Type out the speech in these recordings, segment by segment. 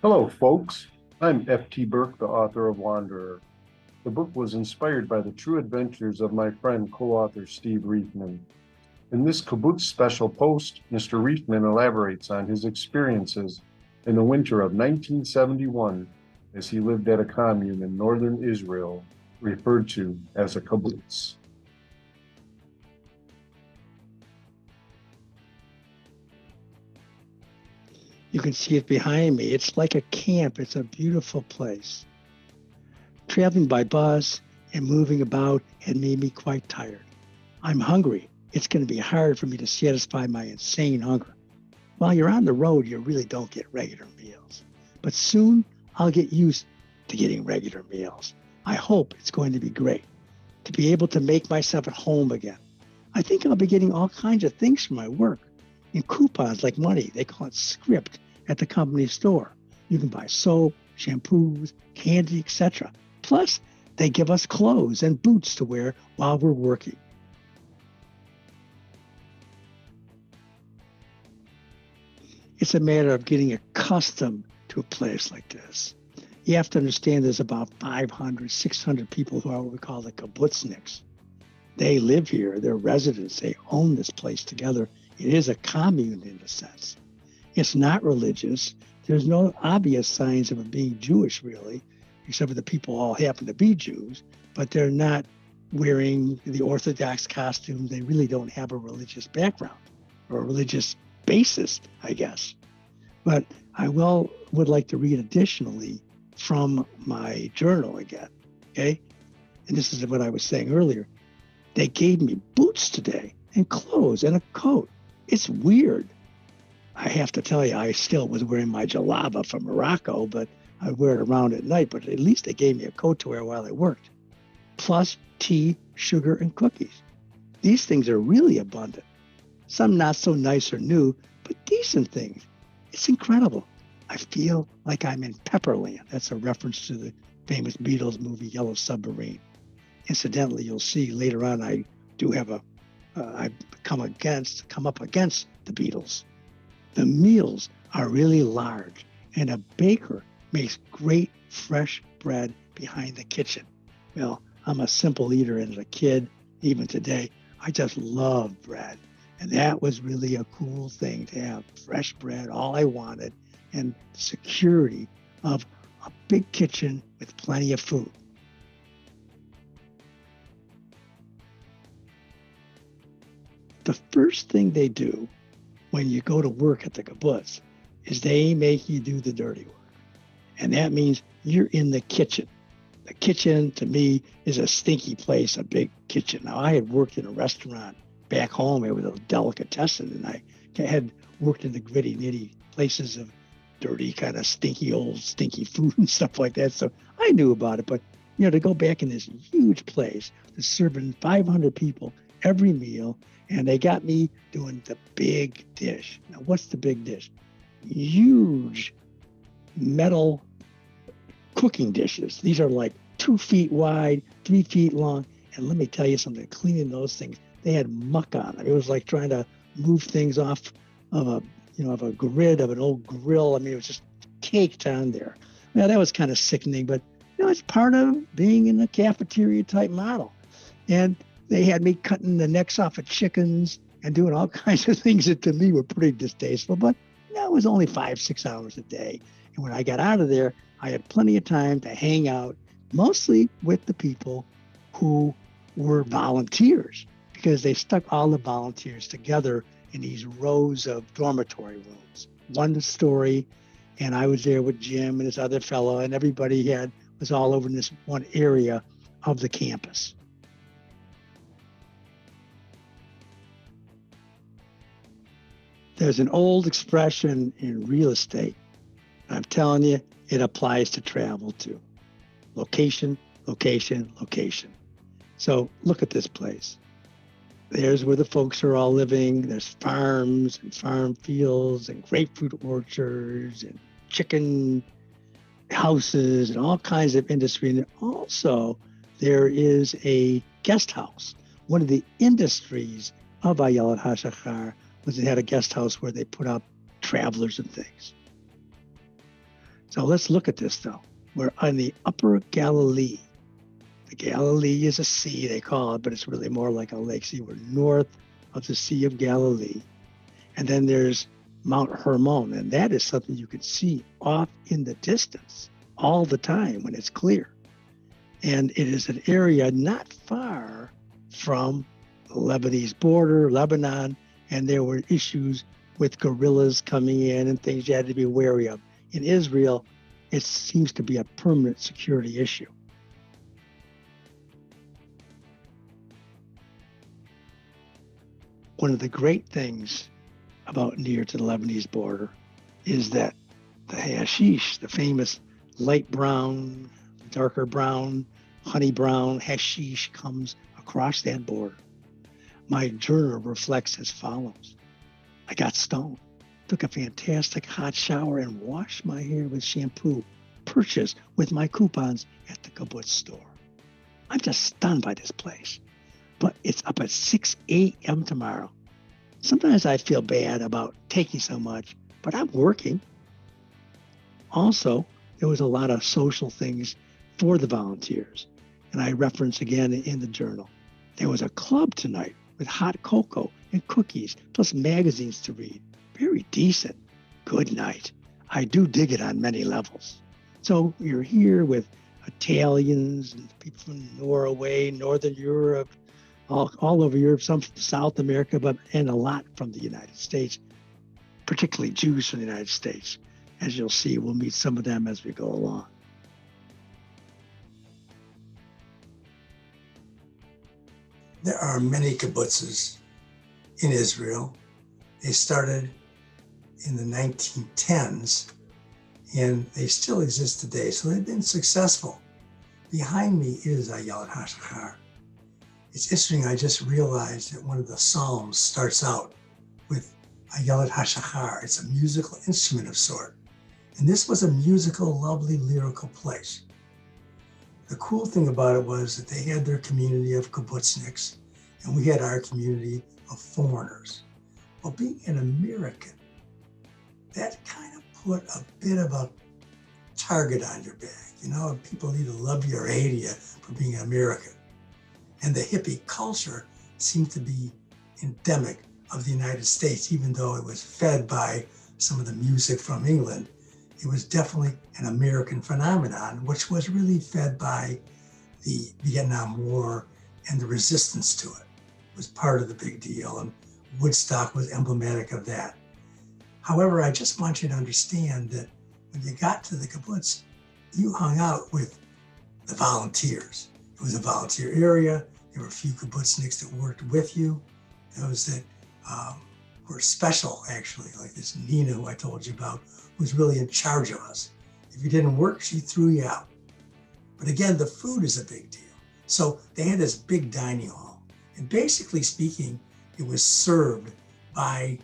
Hello, folks. I'm F.T. Burke, the author of Wanderer. The book was inspired by the true adventures of my friend, co-author Steve Reifman. In this Kibbutz special post, Mr. Reifman elaborates on his experiences in the winter of 1971 as he lived at a commune in northern Israel, referred to as a kibbutz. You can see it behind me. It's like a camp. It's a beautiful place. Traveling by bus and moving about had made me quite tired. I'm hungry. It's going to be hard for me to satisfy my insane hunger. While you're on the road, you really don't get regular meals. But soon I'll get used to getting regular meals. I hope it's going to be great to be able to make myself at home again. I think I'll be getting all kinds of things for my work in coupons like money. They call it script at the company store. You can buy soap, shampoos, candy, etc. Plus, they give us clothes and boots to wear while we're working. It's a matter of getting accustomed to a place like this. You have to understand there's about 500, 600 people who are what we call the kibbutzniks. They live here, they're residents, they own this place together. It is a commune in a sense. It's not religious. There's no obvious signs of it being Jewish, really, except for the people all happen to be Jews, but they're not wearing the Orthodox costume. They really don't have a religious background or a religious basis, I guess. But I would like to read additionally from my journal again, okay? And this is what I was saying earlier. They gave me boots today and clothes and a coat. It's weird. I have to tell you, I still was wearing my jalaba from Morocco, but I wear it around at night. But at least they gave me a coat to wear while I worked, plus tea, sugar, and cookies. These things are really abundant. Some not so nice or new, but decent things. It's incredible. I feel like I'm in Pepperland. That's a reference to the famous Beatles movie Yellow Submarine. Incidentally, you'll see later on I do have I come up against the Beatles. The meals are really large, and a baker makes great fresh bread behind the kitchen. Well, I'm a simple eater, and as a kid, even today, I just love bread. And that was really a cool thing to have fresh bread, all I wanted, and security of a big kitchen with plenty of food. The first thing they do when you go to work at the kibbutz is they make you do the dirty work. And that means you're in the kitchen. The kitchen to me is a stinky place, a big kitchen. Now, I had worked in a restaurant back home. It was a delicatessen, and I had worked in the gritty, nitty places of dirty, kind of stinky, old, stinky food and stuff like that. So I knew about it. But, to go back in this huge place to serving 500 people every meal, and they got me doing the big dish. Now, what's the big dish? Huge metal cooking dishes. These are like 2 feet wide, 3 feet long. And let me tell you something, cleaning those things, they had muck on them. It was like trying to move things off of of a grid of an old grill. I mean, it was just caked on there. Now, that was kind of sickening, but it's part of being in a cafeteria type model. And they had me cutting the necks off of chickens and doing all kinds of things that to me were pretty distasteful. But it was only 5-6 hours a day. And when I got out of there, I had plenty of time to hang out, mostly with the people who were volunteers, because they stuck all the volunteers together in these rows of dormitory rooms, one story. And I was there with Jim and this other fellow, and everybody was all over in this one area of the campus. There's an old expression in real estate. I'm telling you, it applies to travel too. Location, location, location. So look at this place. There's where the folks are all living. There's farms and farm fields and grapefruit orchards and chicken houses and all kinds of industry. And also, there is a guest house. One of the industries of Ayelet HaShachar was it had a guest house where they put up travelers and things. So let's look at this though. We're on the upper Galilee. The Galilee is a sea, they call it, but it's really more like a lake. See, we're north of the Sea of Galilee. And then there's Mount Hermon, and that is something you can see off in the distance all the time when it's clear. And it is an area not far from the Lebanese border, Lebanon, and there were issues with guerrillas coming in and things you had to be wary of. In Israel, it seems to be a permanent security issue. One of the great things about near to the Lebanese border is that the hashish, the famous light brown, darker brown, honey brown hashish comes across that border. My journal reflects as follows. I got stoned, took a fantastic hot shower and washed my hair with shampoo purchased with my coupons at the Kibbutz store. I'm just stunned by this place. But it's up at 6 a.m. tomorrow. Sometimes I feel bad about taking so much, but I'm working. Also, there was a lot of social things for the volunteers. And I reference again in the journal. There was a club tonight with hot cocoa and cookies, plus magazines to read. Very decent. Good night. I do dig it on many levels. So you're here with Italians and people from Norway, Northern Europe, all over Europe, some from South America, and a lot from the United States, particularly Jews from the United States. As you'll see, we'll meet some of them as we go along. There are many kibbutzes in Israel. They started in the 1910s and they still exist today. So they've been successful. Behind me is Ayelet HaShachar. It's interesting, I just realized that one of the Psalms starts out with Ayelet HaShachar. It's a musical instrument of sort. And this was a musical, lovely, lyrical place. The cool thing about it was that they had their community of kibbutzniks, and we had our community of foreigners. Well, being an American, that kind of put a bit of a target on your back. You know, people either love you or hate you for being an American. And the hippie culture seemed to be endemic of the United States, even though it was fed by some of the music from England. It was definitely an American phenomenon, which was really fed by the Vietnam War and the resistance to it. It was part of the big deal, and Woodstock was emblematic of that. However, I just want you to understand that when you got to the kibbutz, you hung out with the volunteers. It was a volunteer area. There were a few kibbutzniks that worked with you, those that were special, actually, like this Nina, who I told you about, who was really in charge of us. If you didn't work, she threw you out. But again, the food is a big deal. So they had this big dining hall. And basically speaking, it was served by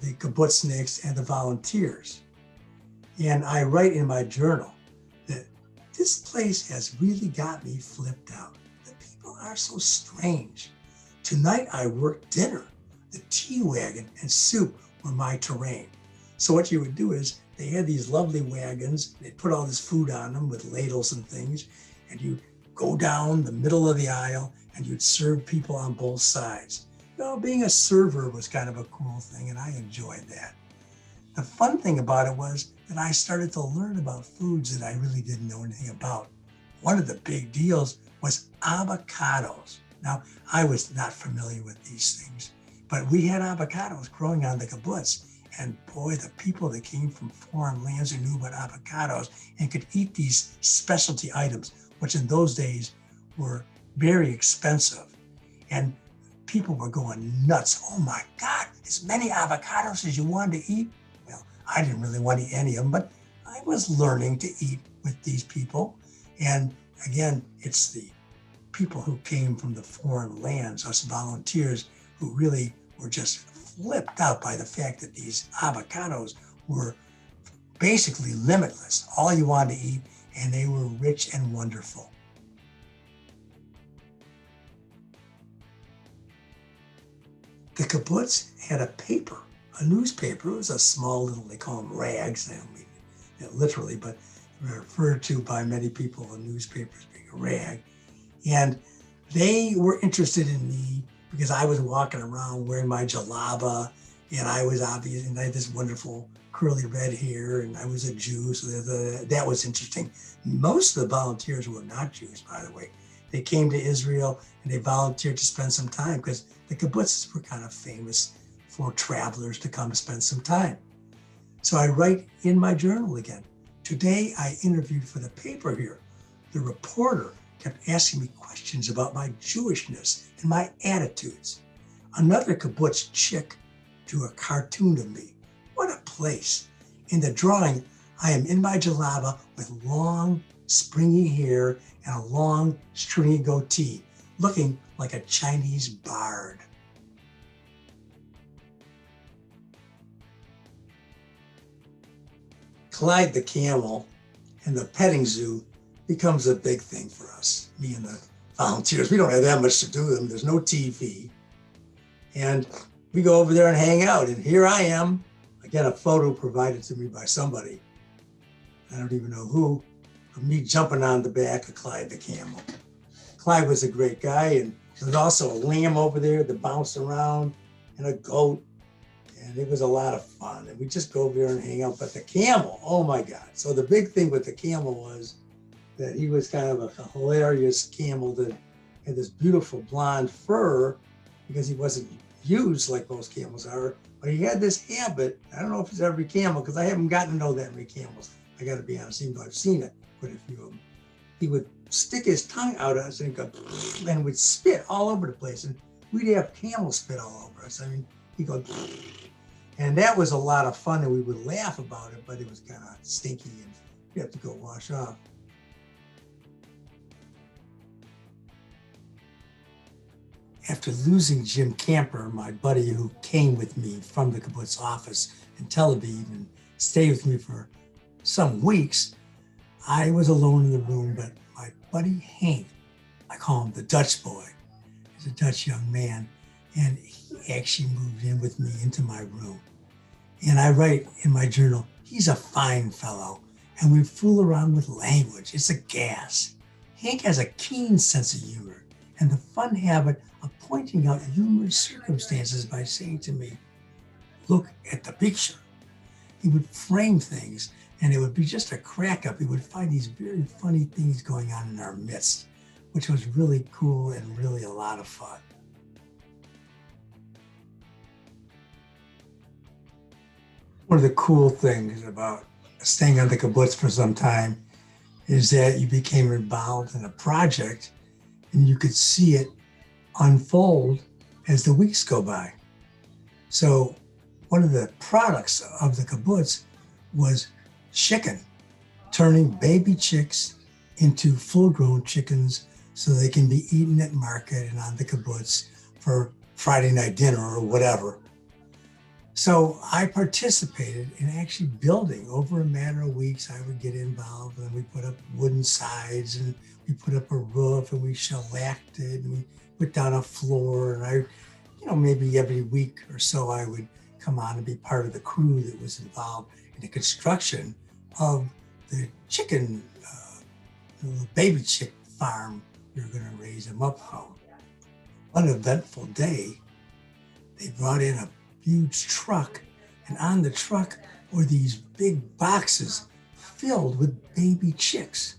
the kibbutzniks and the volunteers. And I write in my journal that this place has really got me flipped out. The people are so strange. Tonight I worked dinner. The tea wagon and soup were my terrain. So what you would do is they had these lovely wagons. They'd put all this food on them with ladles and things. And you'd go down the middle of the aisle and you'd serve people on both sides. You know, being a server was kind of a cool thing, and I enjoyed that. The fun thing about it was that I started to learn about foods that I really didn't know anything about. One of the big deals was avocados. Now, I was not familiar with these things, but we had avocados growing on the kibbutz. And boy, the people that came from foreign lands who knew about avocados and could eat these specialty items, which in those days were very expensive. And people were going nuts. Oh my God, as many avocados as you wanted to eat? Well, I didn't really want to eat any of them, but I was learning to eat with these people. And again, it's the people who came from the foreign lands, us volunteers, who really were just flipped out by the fact that these avocados were basically limitless, all you wanted to eat, and they were rich and wonderful. The kibbutz had a paper, a newspaper. It was a small little, they call them rags. They literally, but referred to by many people in newspapers being a rag. And they were interested in me because I was walking around wearing my jalaba, and I was obvious, and I had this wonderful curly red hair, and I was a Jew, so that was interesting. Most of the volunteers were not Jews, by the way. They came to Israel and they volunteered to spend some time because the kibbutzes were kind of famous for travelers to come spend some time. So I write in my journal again. Today I interviewed for the paper here. The reporter kept asking me questions about my Jewishness and my attitudes. Another kibbutz chick drew a cartoon of me. What a place. In the drawing, I am in my jalaba with long, springy hair and a long, stringy goatee, looking like a Chinese bard. Clyde the camel and the petting zoo becomes a big thing for us, me and the volunteers. We don't have that much to do with them. There's no TV. And we go over there and hang out. And here I am, again, a photo provided to me by somebody. I don't even know who, of me jumping on the back of Clyde the camel. Clyde was a great guy. And there was also a lamb over there that bounced around and a goat. And it was a lot of fun. And we just go over there and hang out. But the camel, oh my God. So the big thing with the camel was that he was kind of a hilarious camel that had this beautiful blonde fur because he wasn't used like most camels are. But he had this habit. I don't know if it's every camel because I haven't gotten to know that many camels. I got to be honest, even though I've seen it, quite a few of them. He would stick his tongue out at us and go and would spit all over the place. And we'd have camel spit all over us. I mean, he'd go, and that was a lot of fun, and we would laugh about it, but it was kind of stinky and you have to go wash off. After losing Jim Camper, my buddy who came with me from the kibbutz office in Tel Aviv and stayed with me for some weeks, I was alone in the room, but my buddy Hank, I call him the Dutch boy, he's a Dutch young man, and he actually moved in with me into my room. And I write in my journal, he's a fine fellow, and we fool around with language. It's a gas. Hank has a keen sense of humor and the fun habit of pointing out humorous circumstances by saying to me, look at the picture. He would frame things and it would be just a crack up. He would find these very funny things going on in our midst, which was really cool and really a lot of fun. One of the cool things about staying on the kibbutz for some time is that you became involved in a project and you could see it unfold as the weeks go by. So one of the products of the kibbutz was chicken, turning baby chicks into full-grown chickens so they can be eaten at market and on the kibbutz for Friday night dinner or whatever. So I participated in actually building. Over a matter of weeks, I would get involved and we put up wooden sides and we put up a roof and we shellacked it and we put down a floor. And I, maybe every week or so I would come on and be part of the crew that was involved in the construction of the chicken, the baby chick farm we were going to raise them up from. One eventful day, they brought in a huge truck, and on the truck were these big boxes filled with baby chicks.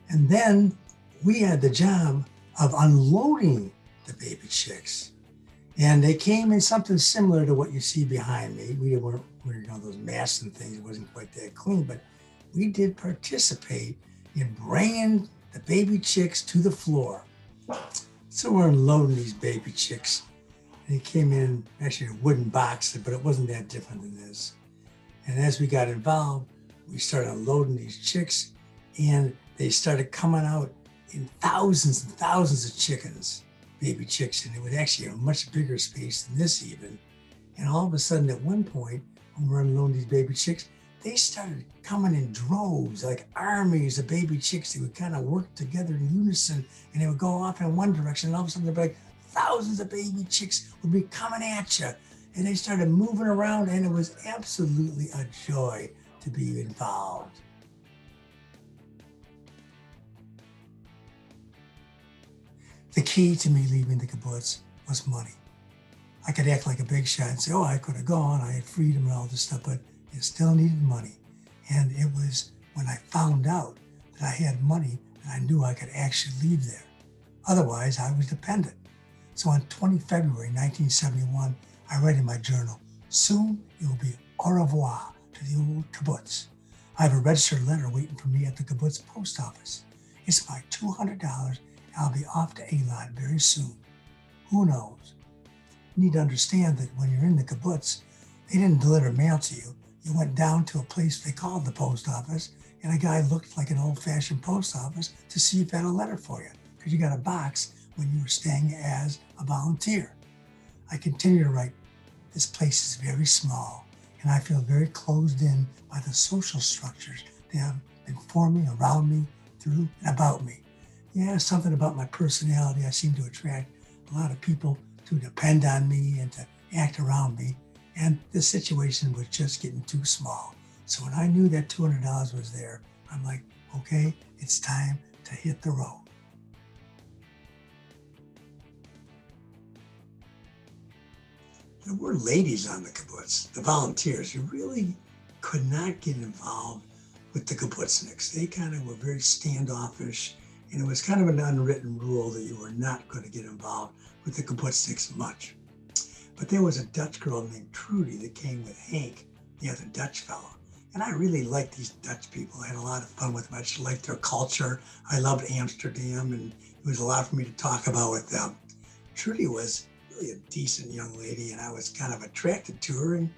And then we had the job of unloading the baby chicks. And they came in something similar to what you see behind me. We weren't wearing all those masks and things. It wasn't quite that clean, but we did participate in bringing the baby chicks to the floor. So we're unloading these baby chicks. They came in actually a wooden box, but it wasn't that different than this. And as we got involved, we started unloading these chicks and they started coming out in thousands and thousands of chickens, baby chicks. And it was actually a much bigger space than this even. And all of a sudden at one point, when we're unloading these baby chicks, they started coming in droves, like armies of baby chicks. They would kind of work together in unison and they would go off in one direction. And all of a sudden they'd be like, thousands of baby chicks would be coming at you. And they started moving around and it was absolutely a joy to to be involved. The key to me leaving the kibbutz was money. I could act like a big shot and say, oh, I could have gone, I had freedom and all this stuff, but it still needed money. And it was when I found out that I had money that I knew I could actually leave there. Otherwise, I was dependent. So on 20 February 1971, I write in my journal, soon it will be au revoir to the old kibbutz. I have a registered letter waiting for me at the kibbutz post office. It's my $200 and I'll be off to Eilat very soon. Who knows? You need to understand that when you're in the kibbutz, they didn't deliver mail to you. You went down to a place they called the post office, and a guy looked like an old-fashioned post office to see if it had a letter for you, because you got a box when you were staying as a volunteer. I continue to write, this place is very small, and I feel very closed in by the social structures that have been forming around me, through, and about me. Yeah, something about my personality. I seem to attract a lot of people to depend on me and to act around me. And the situation was just getting too small. So when I knew that $200 was there, I'm like, okay, it's time to hit the road. There were ladies on the kibbutz, the volunteers, who really could not get involved with the kibbutzniks. They kind of were very standoffish, and it was kind of an unwritten rule that you were not going to get involved with the kibbutzniks much. But there was a Dutch girl named Trudy that came with Hank, the other Dutch fellow. And I really liked these Dutch people. I had a lot of fun with them. I just liked their culture. I loved Amsterdam, and it was a lot for me to talk about with them. Trudy was really a decent young lady, and I was kind of attracted to her, and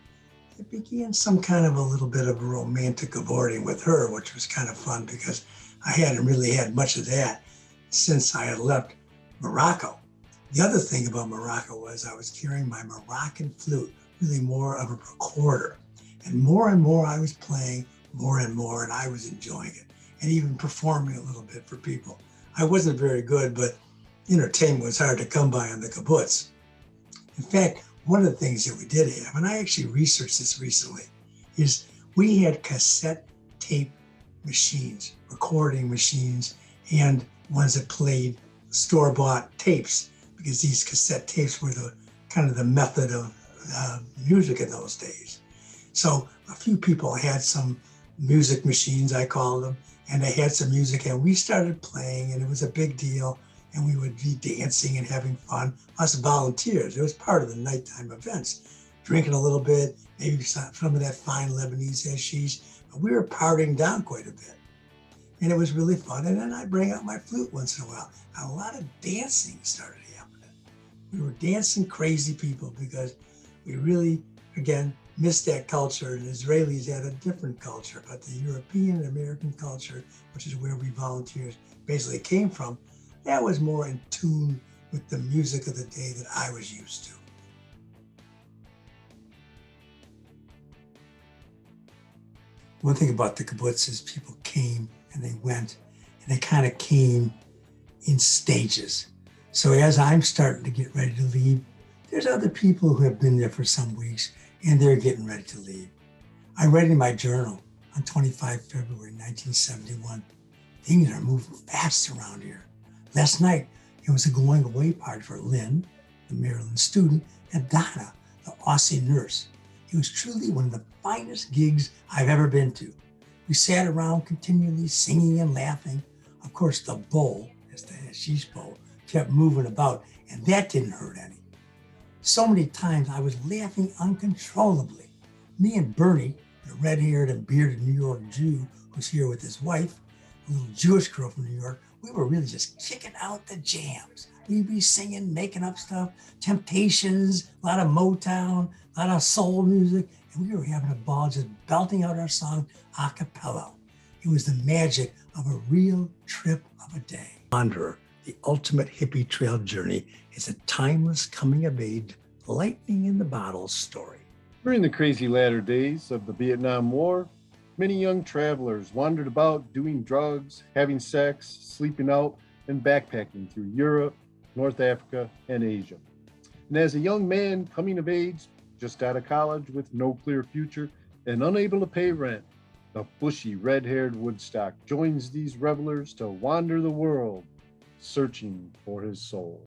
it began some kind of a little bit of a romantic cavorting with her, which was kind of fun because I hadn't really had much of that since I had left Morocco. The other thing about Morocco was I was carrying my Moroccan flute, really more of a recorder. And more I was playing, more and more, and I was enjoying it, and even performing a little bit for people. I wasn't very good, but entertainment was hard to come by on the kibbutz. In fact, one of the things that we did have, and I actually researched this recently, is we had cassette tape machines, recording machines, and ones that played store-bought tapes, because these cassette tapes were the kind of the method of music in those days. So a few people had some music machines, I call them, and they had some music, and we started playing, and it was a big deal, and we would be dancing and having fun. Us volunteers, it was part of the nighttime events, drinking a little bit, maybe some of that fine Lebanese hashish, but we were partying down quite a bit. And it was really fun, and then I'd bring out my flute once in a while. And a lot of dancing started happening. We were dancing crazy people because we really, again, missed that culture, and Israelis had a different culture, but the European American culture, which is where we volunteers basically came from, that was more in tune with the music of the day that I was used to. One thing about the kibbutz is people came and they went, and they kind of came in stages. So as I'm starting to get ready to leave, there's other people who have been there for some weeks, and they're getting ready to leave. I write in my journal on 25 February 1971, things are moving fast around here. Last night, it was a going away party for Lynn, the Maryland student, and Donna, the Aussie nurse. It was truly one of the finest gigs I've ever been to. We sat around continually singing and laughing. Of course, the bowl, that's the hashish bowl, kept moving about, and that didn't hurt any. So many times I was laughing uncontrollably. Me and Bernie, the red-haired and bearded New York Jew who's here with his wife, a little Jewish girl from New York, we were really just kicking out the jams. We'd be singing, making up stuff, Temptations, a lot of Motown, a lot of soul music, and we were having a ball just belting out our song a cappella. It was the magic of a real trip of a day. Wanderer, the ultimate hippie trail journey, is a timeless coming-of-age, lightning in the bottle story. During the crazy latter days of the Vietnam War, many young travelers wandered about doing drugs, having sex, sleeping out, and backpacking through Europe, North Africa, and Asia. And as a young man coming of age, just out of college with no clear future and unable to pay rent, The bushy red-haired Woodstock joins these revelers to wander the world, searching for his soul.